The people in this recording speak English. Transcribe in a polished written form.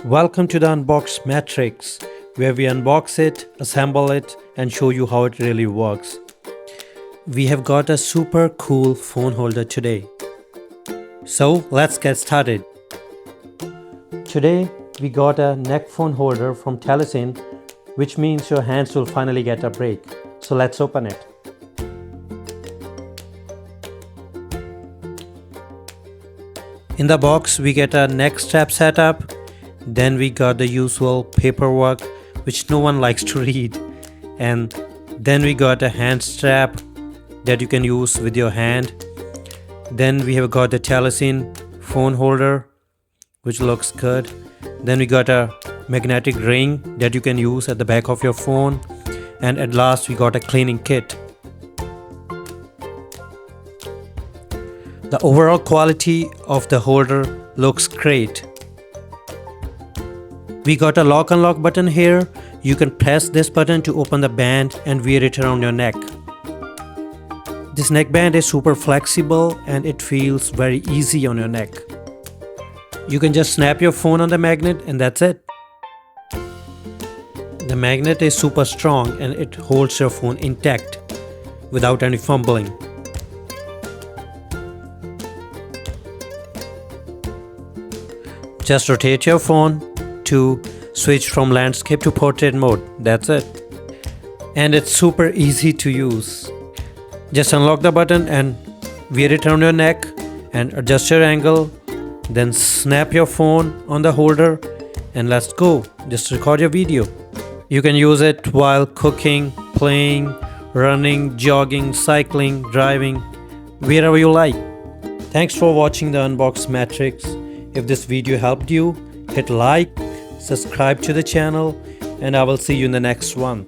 Welcome to the Unbox Matrix, where we unbox it, assemble it, and show you how it really works. We have got a super cool phone holder today. So let's get started. Today we got a neck phone holder from Telesin, which means your hands will finally get a break. So let's open it. In the box we get a neck strap setup. Then we got the usual paperwork which no one likes to read, and then we got a hand strap that you can use with your hand. Then we have got the Telesin phone holder which looks good. Then we got a magnetic ring that you can use at the back of your phone, and at last we got a cleaning kit. The overall quality of the holder looks great. We got a lock unlock button here. You can press this button to open the band and wear it around your neck. This neckband is super flexible and it feels very easy on your neck. You can just snap your phone on the magnet and that's it. The magnet is super strong and it holds your phone intact without any fumbling. Just rotate your phone to switch from landscape to portrait mode. That's it. And it's super easy to use. Just unlock the button and wear it around your neck and adjust your angle. Then snap your phone on the holder and let's go. Just record your video. You can use it while cooking, playing, running, jogging, cycling, driving, wherever you like. Thanks for watching the Unbox Matrix. If this video helped you, hit like, subscribe to the channel, and I will see you in the next one.